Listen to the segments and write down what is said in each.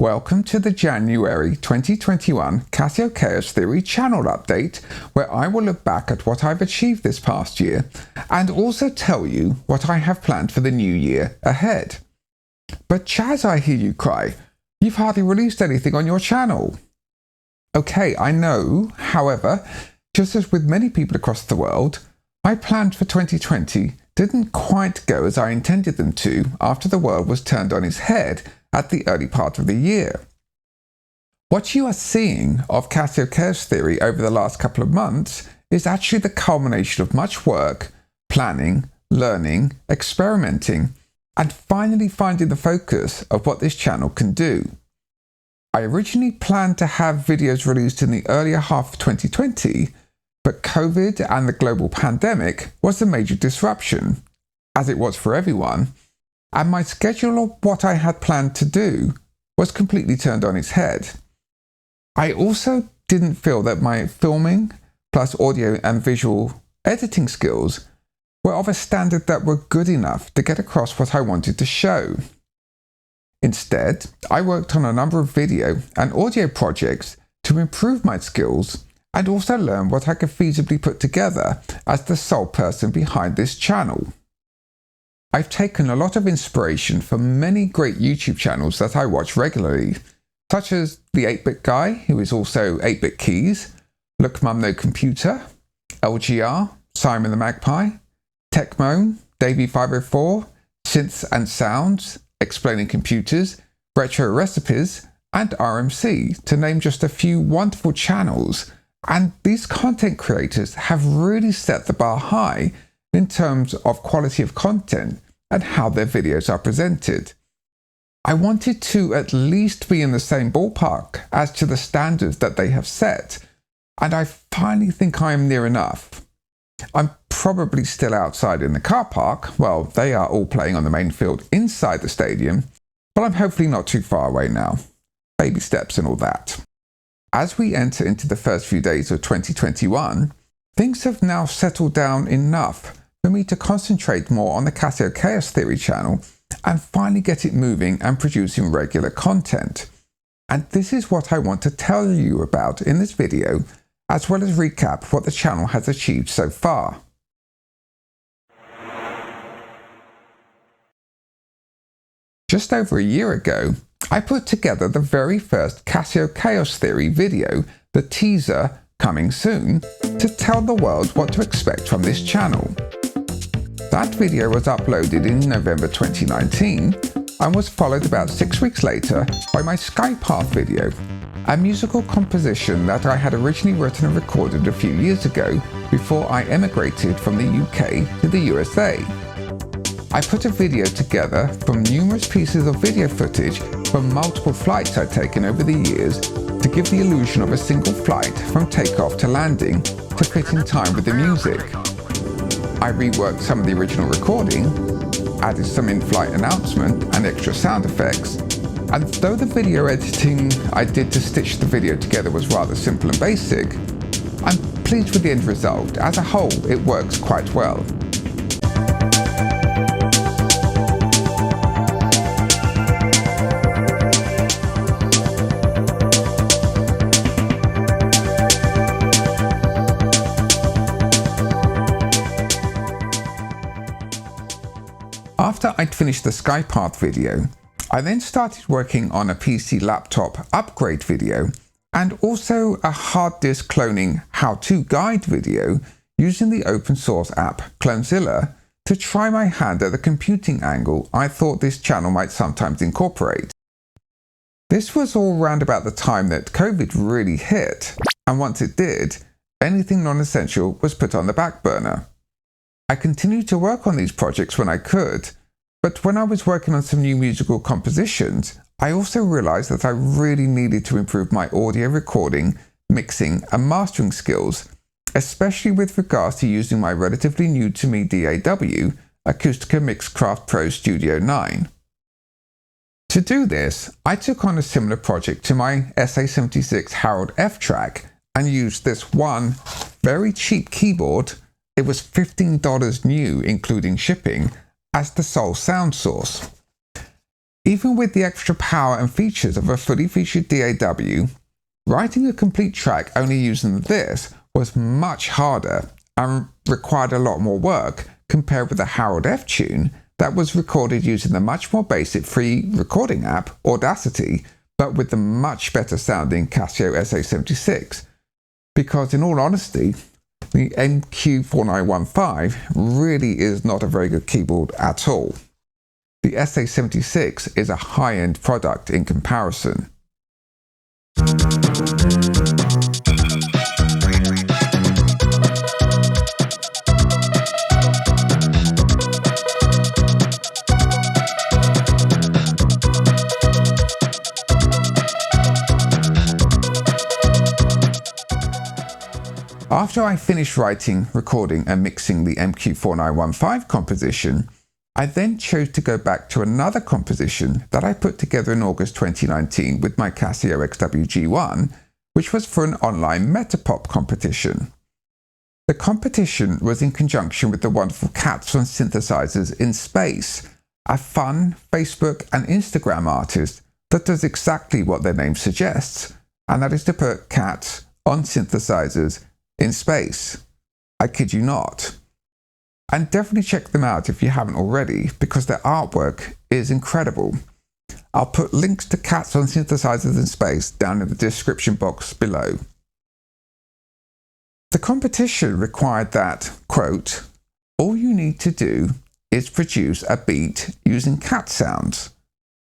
Welcome to the January 2021 Casio Chaos Theory channel update, where I will look back at what I've achieved this past year and also tell you what I have planned for the new year ahead. But Chaz, I hear you cry, you've hardly released anything on your channel. Okay, I know, however, just as with many people across the world, my plans for 2020 didn't quite go as I intended them to after the world was turned on its head at the early part of the year. What you are seeing of Casio Chaos Theory over the last couple of months is actually the culmination of much work, planning, learning, experimenting, and finally finding the focus of what this channel can do. I originally planned to have videos released in the earlier half of 2020, but COVID and the global pandemic was a major disruption, as it was for everyone, and my schedule of what I had planned to do was completely turned on its head. I also didn't feel that my filming, plus audio and visual editing skills, were of a standard that were good enough to get across what I wanted to show. Instead, I worked on a number of video and audio projects to improve my skills and also learn what I could feasibly put together as the sole person behind this channel. I've taken a lot of inspiration from many great YouTube channels that I watch regularly, such as the 8-Bit Guy, who is also 8-Bit Keys, Look Mum No Computer, LGR, Simon the Magpie, Techmoan, Davey504, Synths and Sounds, Explaining Computers, Retro Recipes, and RMC, to name just a few wonderful channels. And these content creators have really set the bar high in terms of quality of content and how their videos are presented. I wanted to at least be in the same ballpark as to the standards that they have set, and I finally think I am near enough. I'm probably still outside in the car park, well, they are all playing on the main field inside the stadium, but I'm hopefully not too far away now. Baby steps and all that. As we enter into the first few days of 2021, things have now settled down enough for me to concentrate more on the Casio Chaos Theory channel and finally get it moving and producing regular content. And this is what I want to tell you about in this video, as well as recap what the channel has achieved so far. Just over a year ago, I put together the very first Casio Chaos Theory video, the teaser coming soon, to tell the world what to expect from this channel. That video was uploaded in November 2019 and was followed about 6 weeks later by my Skypath video, a musical composition that I had originally written and recorded a few years ago before I emigrated from the UK to the USA. I put a video together from numerous pieces of video footage from multiple flights I'd taken over the years to give the illusion of a single flight from takeoff to landing to fit in time with the music. I reworked some of the original recording, added some in-flight announcement and extra sound effects, and though the video editing I did to stitch the video together was rather simple and basic, I'm pleased with the end result. As a whole, it works quite well. After I'd finished the Skypath video, I then started working on a PC laptop upgrade video and also a hard disk cloning how-to guide video using the open source app Clonezilla to try my hand at the computing angle I thought this channel might sometimes incorporate. This was all round about the time that COVID really hit, and once it did, anything non-essential was put on the back burner. I continued to work on these projects when I could, but when I was working on some new musical compositions, I also realized that I really needed to improve my audio recording, mixing and mastering skills, especially with regards to using my relatively new to me DAW, Acustica Mixcraft Pro Studio 9. To do this, I took on a similar project to my SA76 Harold F-Track and used this one very cheap keyboard, it was $15 new including shipping, as the sole sound source. Even with the extra power and features of a fully featured DAW, writing a complete track only using this was much harder and required a lot more work compared with the Harold F tune that was recorded using the much more basic free recording app Audacity, but with the much better sounding Casio SA76. Because in all honesty, the MQ4915 really is not a very good keyboard at all. The SA76 is a high-end product in comparison. After I finished writing, recording and mixing the MQ4915 composition, I then chose to go back to another composition that I put together in August 2019 with my Casio XW-G1, which was for an online Metapop competition. The competition was in conjunction with the wonderful Cats on Synthesizers in Space, a fun Facebook and Instagram artist that does exactly what their name suggests, and that is to put cats on synthesizers in space. I kid you not. And definitely check them out if you haven't already, because their artwork is incredible. I'll put links to Cats on Synthesizers in Space down in the description box below. The competition required that, quote, all you need to do is produce a beat using cat sounds.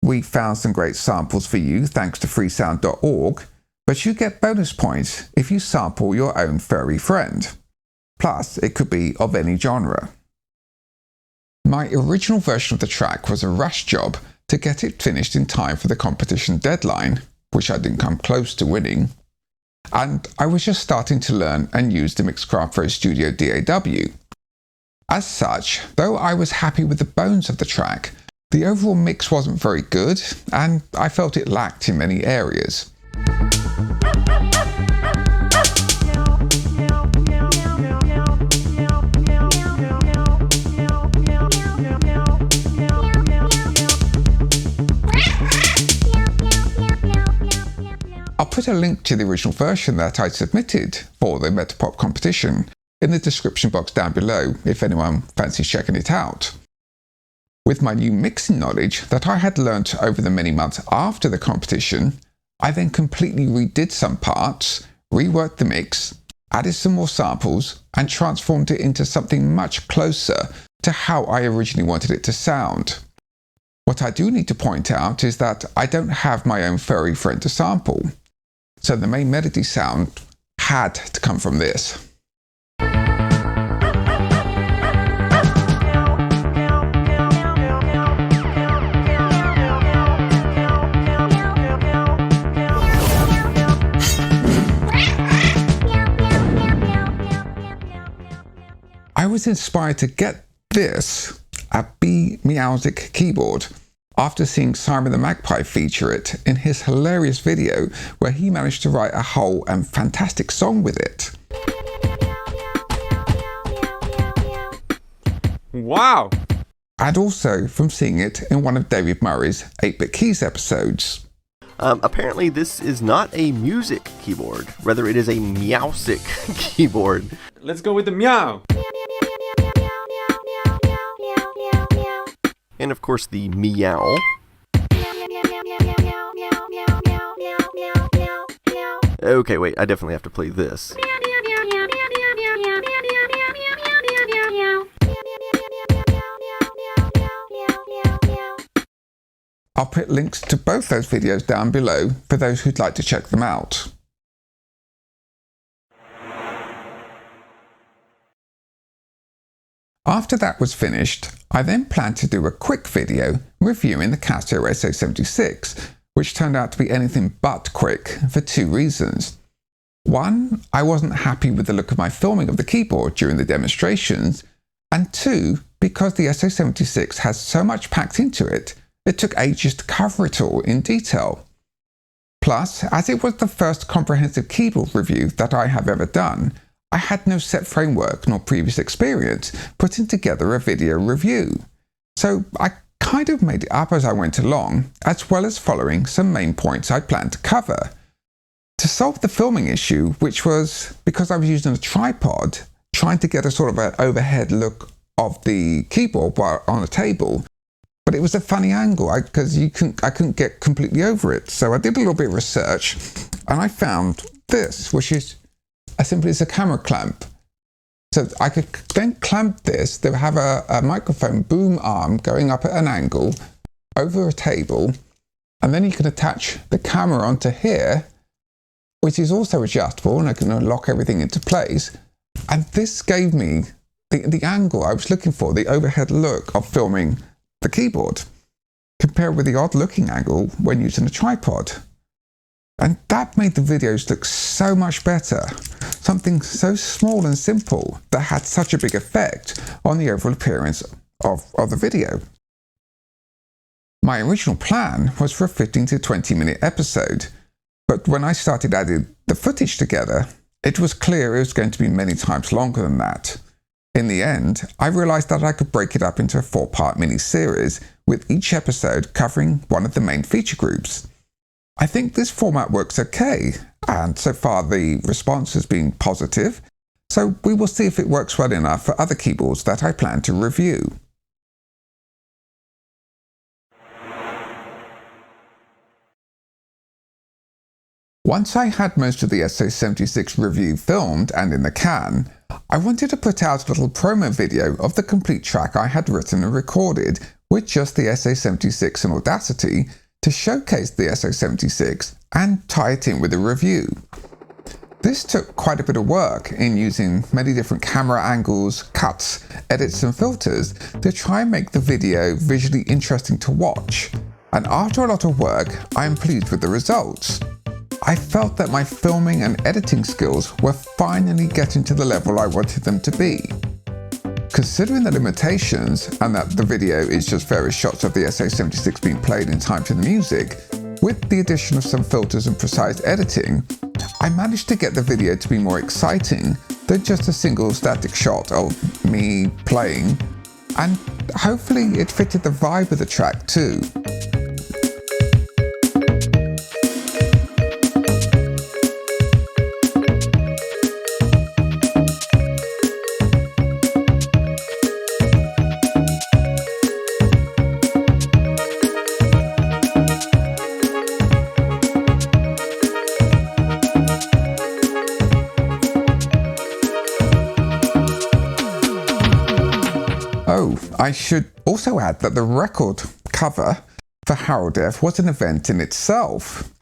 We found some great samples for you thanks to freesound.org, but you get bonus points if you sample your own furry friend. Plus, it could be of any genre. My original version of the track was a rush job to get it finished in time for the competition deadline, which I didn't come close to winning. And I was just starting to learn and use the Mixcraft Pro Studio DAW. As such, though I was happy with the bones of the track, the overall mix wasn't very good, and I felt it lacked in many areas. I'll put a link to the original version that I submitted for the Metapop competition in the description box down below if anyone fancies checking it out. With my new mixing knowledge that I had learnt over the many months after the competition, I then completely redid some parts, reworked the mix, added some more samples, and transformed it into something much closer to how I originally wanted it to sound. What I do need to point out is that I don't have my own furry friend to sample, so the main melody sound had to come from this. I was inspired to get this, a Meowsic keyboard, after seeing Simon the Magpie feature it in his hilarious video where he managed to write a whole and fantastic song with it. Wow! And also from seeing it in one of David Murray's 8-Bit Keys episodes. Apparently this is not a music keyboard, rather it is a Meowsic keyboard. Let's go with the meow! And of course the meow. Okay, wait, I definitely have to play this. I'll put links to both those videos down below for those who'd like to check them out. After that was finished, I then planned to do a quick video reviewing the Casio SA76, which turned out to be anything but quick for two reasons. One, I wasn't happy with the look of my filming of the keyboard during the demonstrations, and two, because the SA76 has so much packed into it, it took ages to cover it all in detail. Plus, as it was the first comprehensive keyboard review that I have ever done, I had no set framework nor previous experience putting together a video review. So I kind of made it up as I went along, as well as following some main points I planned to cover. To solve the filming issue, which was because I was using a tripod, trying to get a sort of an overhead look of the keyboard while on a table, but it was a funny angle because I couldn't get completely over it. So I did a little bit of research and I found this, which is simply a camera clamp. So I could then clamp this to have a microphone boom arm going up at an angle over a table, and then you can attach the camera onto here, which is also adjustable, and I can lock everything into place. And this gave me the angle I was looking for, the overhead look of filming the keyboard, compared with the odd looking angle when using a tripod. And that made the videos look so much better. Something so small and simple that had such a big effect on the overall appearance of the video. My original plan was for a 15 to 20 minute episode, but when I started adding the footage together, it was clear it was going to be many times longer than that. In the end, I realized that I could break it up into a 4-part mini-series, with each episode covering one of the main feature groups. I think this format works okay, and so far the response has been positive, so we will see if it works well enough for other keyboards that I plan to review. Once I had most of the SA76 review filmed and in the can, I wanted to put out a little promo video of the complete track I had written and recorded with just the SA76 and Audacity to showcase the SA76 and tie it in with a review. This took quite a bit of work in using many different camera angles, cuts, edits and filters to try and make the video visually interesting to watch, and after a lot of work, I am pleased with the results. I felt that my filming and editing skills were finally getting to the level I wanted them to be. Considering the limitations and that the video is just various shots of the SA76 being played in time to the music, with the addition of some filters and precise editing, I managed to get the video to be more exciting than just a single static shot of me playing, and hopefully it fitted the vibe of the track too. I should also add that the record cover for Harold F was an event in itself.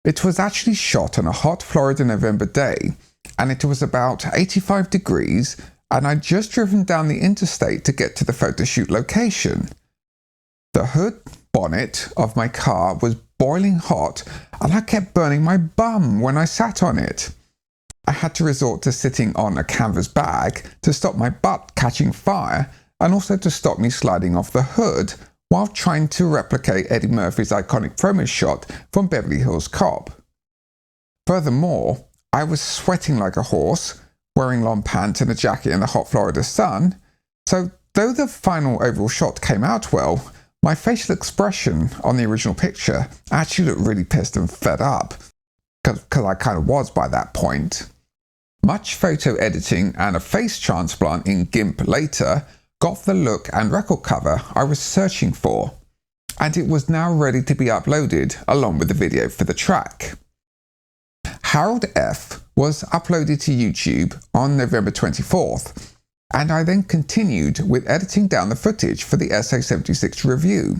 It was actually shot on a hot Florida November day, and it was about 85 degrees, and I'd just driven down the interstate to get to the photo shoot location. The hood bonnet of my car was boiling hot, and I kept burning my bum when I sat on it. I had to resort to sitting on a canvas bag to stop my butt catching fire, and also to stop me sliding off the hood while trying to replicate Eddie Murphy's iconic promo shot from Beverly Hills Cop. Furthermore, I was sweating like a horse, wearing long pants and a jacket in the hot Florida sun, so though the final overall shot came out well, my facial expression on the original picture actually looked really pissed and fed up, because I kind of was by that point. Much photo editing and a face transplant in GIMP later got the look and record cover I was searching for, and it was now ready to be uploaded along with the video for the track. Harold F was uploaded to YouTube on November 24th, and I then continued with editing down the footage for the SA76 review.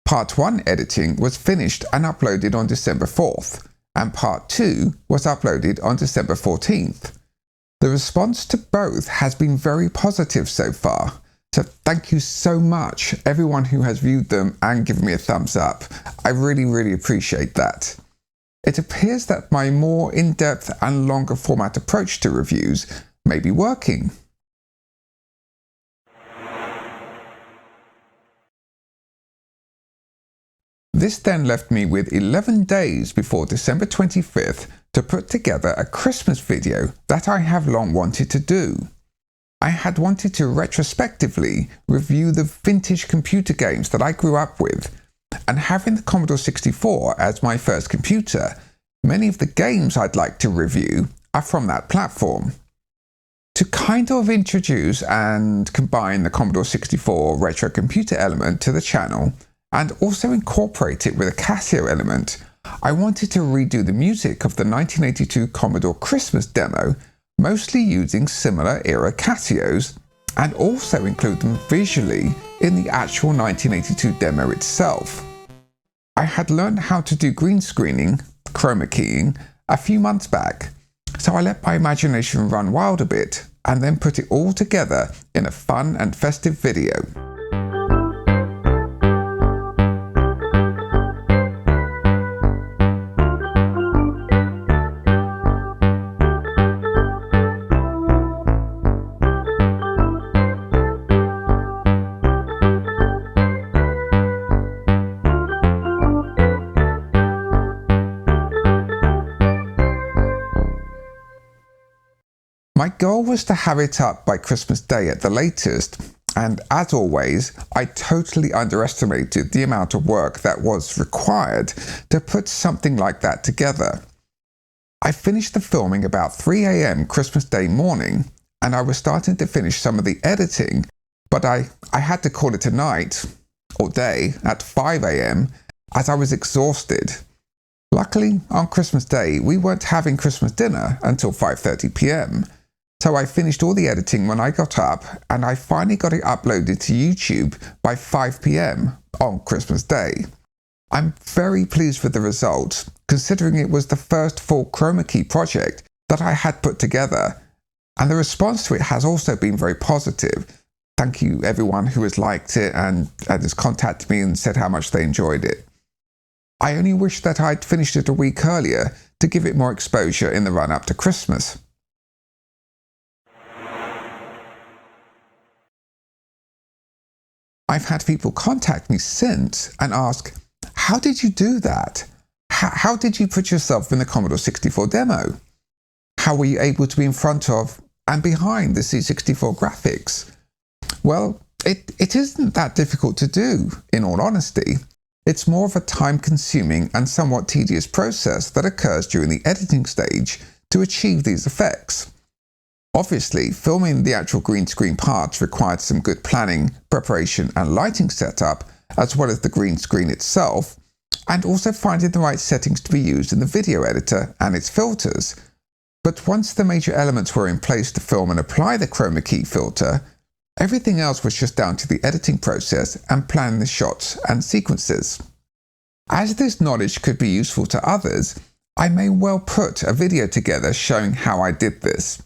Part 1 editing was finished and uploaded on December 4th, and Part 2 was uploaded on December 14th. The response to both has been very positive so far, so thank you so much everyone who has viewed them and given me a thumbs up. I really appreciate that. It appears that my more in-depth and longer format approach to reviews may be working. This then left me with 11 days before December 25th to put together a Christmas video that I have long wanted to do. I had wanted to retrospectively review the vintage computer games that I grew up with, and having the Commodore 64 as my first computer, many of the games I'd like to review are from that platform. To kind of introduce and combine the Commodore 64 retro computer element to the channel, and also incorporate it with a Casio element, I wanted to redo the music of the 1982 Commodore Christmas demo, mostly using similar era Casios, and also include them visually in the actual 1982 demo itself. I had learned how to do green screening, Chromakeying, a few months back, so I let my imagination run wild a bit and then put it all together in a fun and festive video. My goal was to have it up by Christmas Day at the latest, and as always, I totally underestimated the amount of work that was required to put something like that together. I finished the filming about 3 a.m. Christmas Day morning, and I was starting to finish some of the editing, but I had to call it a night, or day, at 5 a.m. as I was exhausted. Luckily, on Christmas Day, we weren't having Christmas dinner until 5:30 p.m., so I finished all the editing when I got up, and I finally got it uploaded to YouTube by 5 p.m. on Christmas Day. I'm very pleased with the result, considering it was the first full Chromakey project that I had put together, and the response to it has also been very positive. Thank you everyone who has liked it and has contacted me and said how much they enjoyed it. I only wish that I'd finished it a week earlier to give it more exposure in the run-up to Christmas. I've had people contact me since and ask, how did you do that? How did you put yourself in the Commodore 64 demo? How were you able to be in front of and behind the C64 graphics? Well, it isn't that difficult to do, in all honesty. It's more of a time-consuming and somewhat tedious process that occurs during the editing stage to achieve these effects. Obviously, filming the actual green screen parts required some good planning, preparation and lighting setup, as well as the green screen itself, and also finding the right settings to be used in the video editor and its filters. But once the major elements were in place to film and apply the Chromakey filter, everything else was just down to the editing process and planning the shots and sequences. As this knowledge could be useful to others, I may well put a video together showing how I did this.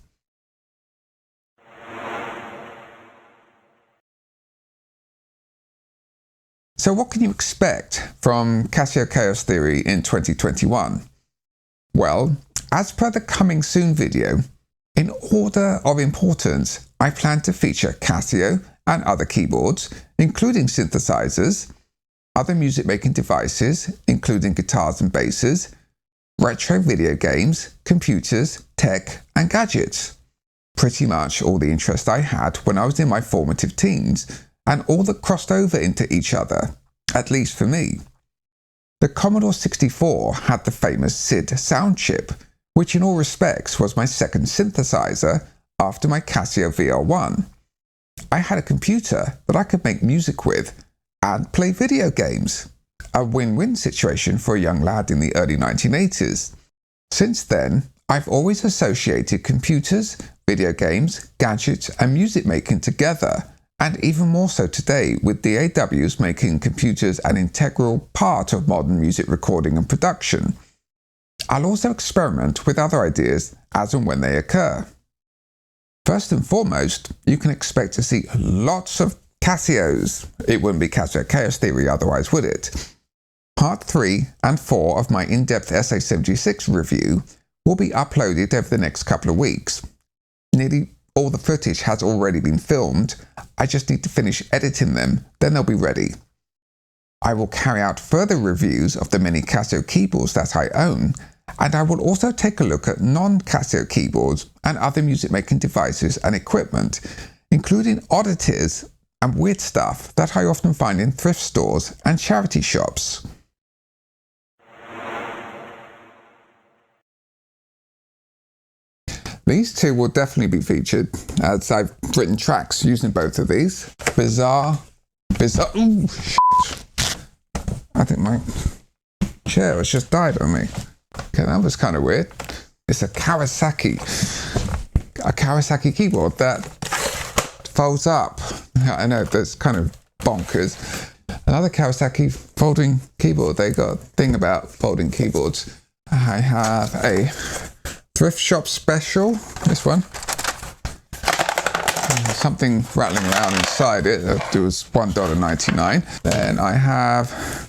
So what can you expect from Casio Chaos Theory in 2021? Well, as per the coming soon video, in order of importance, I plan to feature Casio and other keyboards, including synthesizers, other music-making devices, including guitars and basses, retro video games, computers, tech, and gadgets. Pretty much all the interest I had when I was in my formative teens, and all that crossed over into each other, at least for me. The Commodore 64 had the famous SID sound chip, which in all respects was my second synthesizer after my Casio VL1. I had a computer that I could make music with and play video games, a win-win situation for a young lad in the early 1980s. Since then, I've always associated computers, video games, gadgets and music making together, and even more so today with DAWs making computers an integral part of modern music recording and production. I'll also experiment with other ideas as and when they occur. First and foremost, you can expect to see lots of Casios. It wouldn't be Casio Chaos Theory otherwise, would it? Part 3 and 4 of my in-depth SA76 review will be uploaded over the next couple of weeks. Nearly all the footage has already been filmed. I just need to finish editing them, then they'll be ready. I will carry out further reviews of the many Casio keyboards that I own, And I will also take a look at non-Casio keyboards and other music making devices and equipment, including oddities and weird stuff that I often find in thrift stores and charity shops. These two will definitely be featured, as I've written tracks using both of these. Bizarre, ooh, shit. I think my chair has just died on me. Okay, that was kind of weird. It's a Kawasaki keyboard that folds up. I know, that's kind of bonkers. Another Kawasaki folding keyboard. They got a thing about folding keyboards. I have a thrift shop special, this one. Something rattling around inside it. It was $1.99. Then I have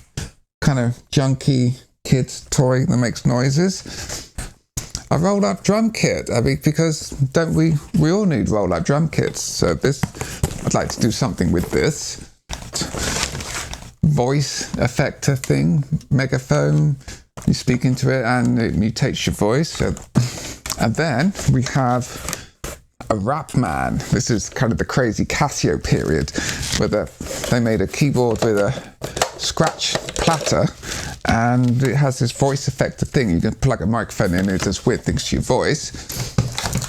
kind of junky kids toy that makes noises. A roll-up drum kit. I mean, because don't we all need roll-up drum kits. So this, I'd like to do something with this. Voice effector thing, megaphone. You speak into it and it mutates your voice. So, and then we have a rap man. This is kind of the crazy Casio period, where they made a keyboard with a scratch platter, and it has this voice effector thing. You can plug a microphone in, it does weird things to your voice.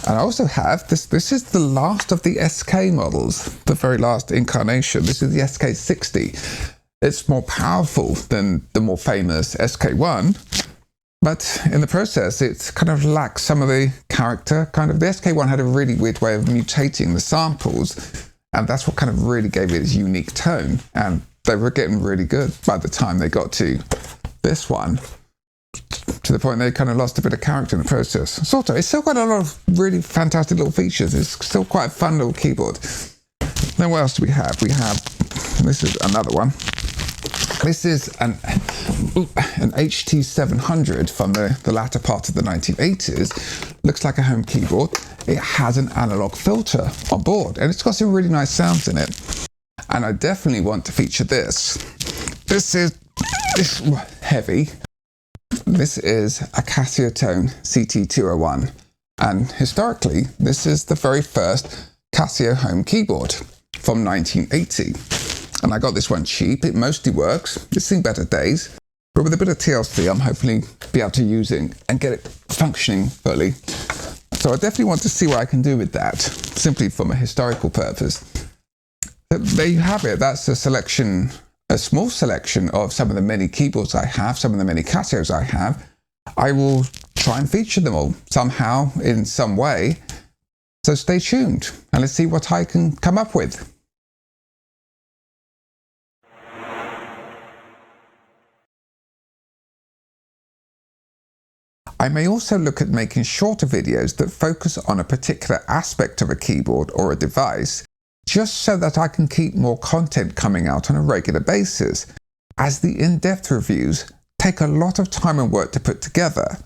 And I also have this. This is the last of the SK models, the very last incarnation. This is the SK60. It's more powerful than the more famous SK1, but in the process, it kind of lacks some of the character. Kind of the SK1 had a really weird way of mutating the samples, and that's what kind of really gave it its unique tone. And they were getting really good by the time they got to this one, to the point they kind of lost a bit of character in the process. Sort of. It's still got a lot of really fantastic little features. It's still quite a fun little keyboard. Then what else do we have? We have, this is another one. This is an HT700 from the latter part of the 1980s. Looks like a home keyboard. It has an analog filter on board, and it's got some really nice sounds in it. And I definitely want to feature this. This is heavy. This is a Casiotone CT201. And historically, this is the very first Casio home keyboard from 1980. And I got this one cheap. It mostly works. It's seen better days. But with a bit of TLC, I'm hopefully be able to use it and get it functioning fully. So I definitely want to see what I can do with that, simply from a historical purpose. There you have it. That's a selection, a small selection of some of the many keyboards I have, some of the many Casios I have. I will try and feature them all somehow, in some way. So stay tuned and let's see what I can come up with. I may also look at making shorter videos that focus on a particular aspect of a keyboard or a device, just so that I can keep more content coming out on a regular basis, as the in-depth reviews take a lot of time and work to put together.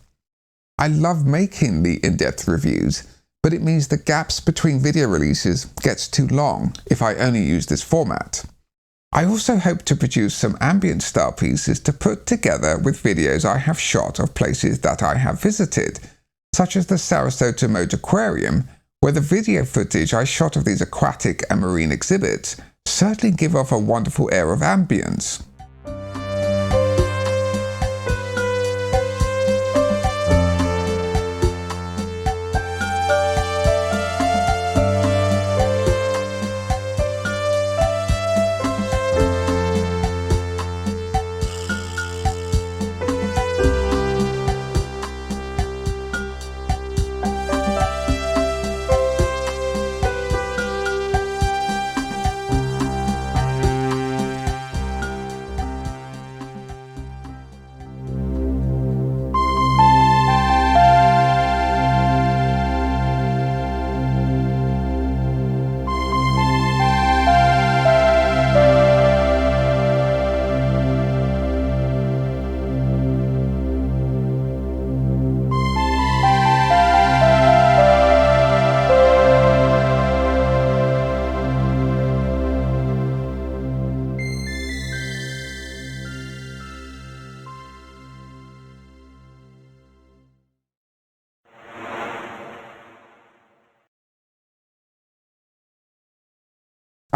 I love making the in-depth reviews, but it means the gaps between video releases gets too long if I only use this format. I also hope to produce some ambient style pieces to put together with videos I have shot of places that I have visited, such as the Sarasota Moat Aquarium, where the video footage I shot of these aquatic and marine exhibits certainly give off a wonderful air of ambience.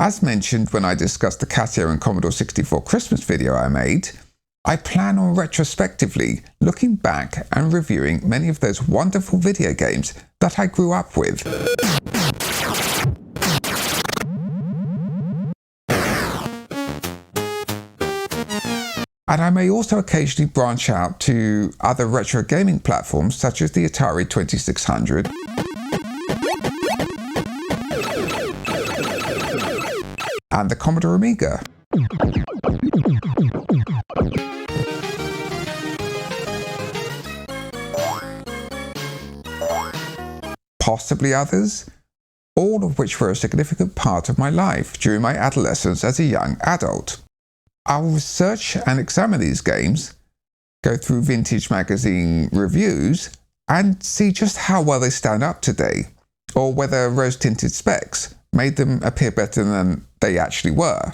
As mentioned when I discussed the Casio and Commodore 64 Christmas video I made, I plan on retrospectively looking back and reviewing many of those wonderful video games that I grew up with. And I may also occasionally branch out to other retro gaming platforms such as the Atari 2600, and the Commodore Amiga. Possibly others, all of which were a significant part of my life during my adolescence as a young adult. I'll research and examine these games, go through vintage magazine reviews, and see just how well they stand up today, or whether rose-tinted specs made them appear better than they actually were.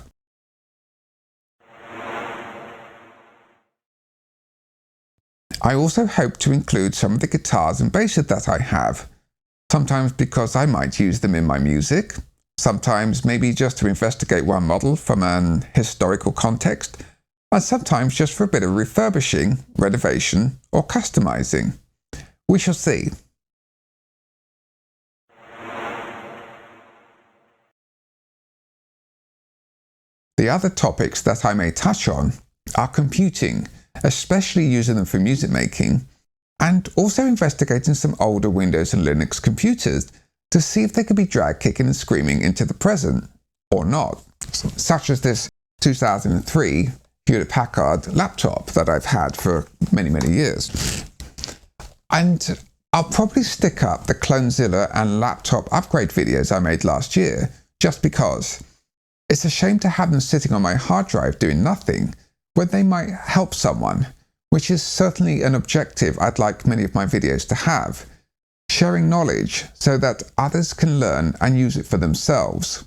I also hope to include some of the guitars and basses that I have, sometimes because I might use them in my music, sometimes maybe just to investigate one model from an historical context, and sometimes just for a bit of refurbishing, renovation, or customizing. We shall see. The other topics that I may touch on are computing, especially using them for music making, and also investigating some older Windows and Linux computers to see if they could be dragged kicking and screaming into the present, or not, such as this 2003 Hewlett-Packard laptop that I've had for many, many years. And I'll probably stick up the Clonezilla and laptop upgrade videos I made last year, just because. It's a shame to have them sitting on my hard drive doing nothing, when they might help someone, which is certainly an objective I'd like many of my videos to have, sharing knowledge so that others can learn and use it for themselves.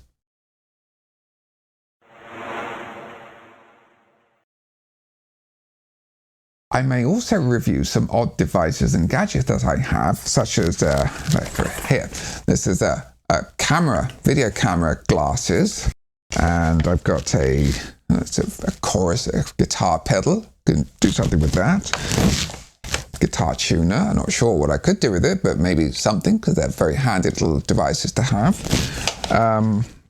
I may also review some odd devices and gadgets that I have, such as, here, this is a video camera glasses, and I've got a chorus, a guitar pedal, can do something with that. Guitar tuner, I'm not sure what I could do with it, but maybe something, because they're very handy little devices to have.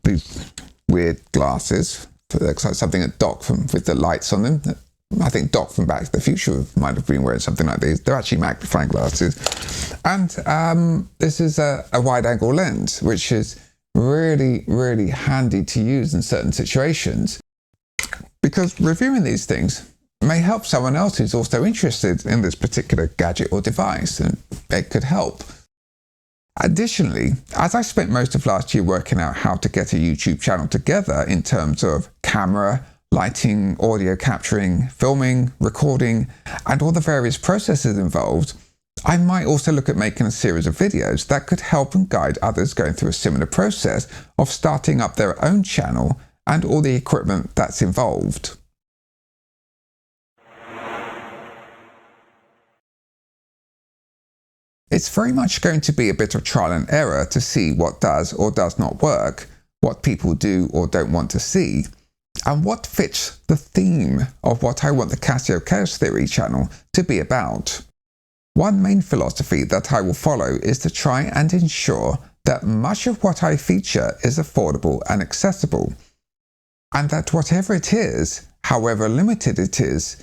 These weird glasses, looks like something that Doc with the lights on them. I think Doc from Back to the Future might have been wearing something like these. They're actually magnifying glasses. And this is a wide-angle lens, which is really, really handy to use in certain situations, because reviewing these things may help someone else who's also interested in this particular gadget or device, and it could help. Additionally, as I spent most of last year working out how to get a YouTube channel together in terms of camera, lighting, audio capturing, filming, recording, and all the various processes involved, I might also look at making a series of videos that could help and guide others going through a similar process of starting up their own channel and all the equipment that's involved. It's very much going to be a bit of trial and error to see what does or does not work, what people do or don't want to see, and what fits the theme of what I want the Casio Chaos Theory channel to be about. One main philosophy that I will follow is to try and ensure that much of what I feature is affordable and accessible, and that whatever it is, however limited it is,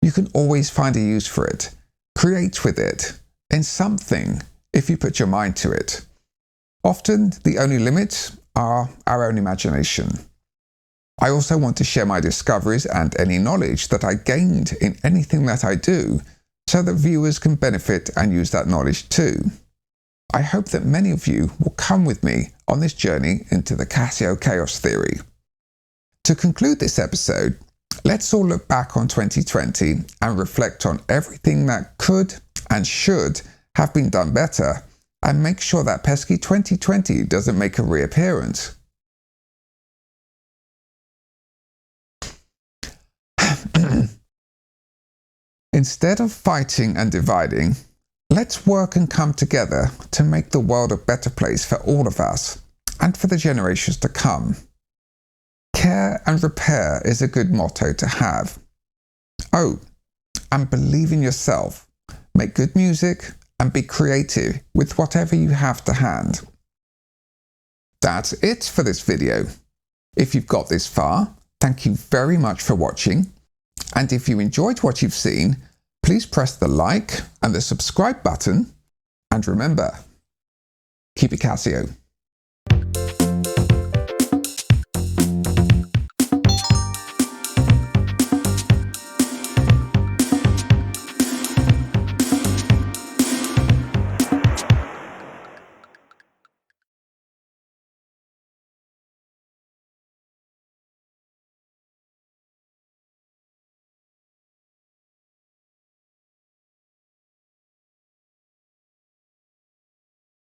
you can always find a use for it, create with it, in something, if you put your mind to it. Often, the only limits are our own imagination. I also want to share my discoveries and any knowledge that I gained in anything that I do, so that viewers can benefit and use that knowledge too. I hope that many of you will come with me on this journey into the Casio Chaos Theory. To conclude this episode, let's all look back on 2020 and reflect on everything that could and should have been done better, and make sure that pesky 2020 doesn't make a reappearance. Instead of fighting and dividing, let's work and come together to make the world a better place for all of us and for the generations to come. and repair is a good motto to have. Oh, and believe in yourself. Make good music and be creative with whatever you have to hand. That's it for this video. If you've got this far, thank you very much for watching. And if you enjoyed what you've seen, please press the like and the subscribe button. And remember, keep it Casio.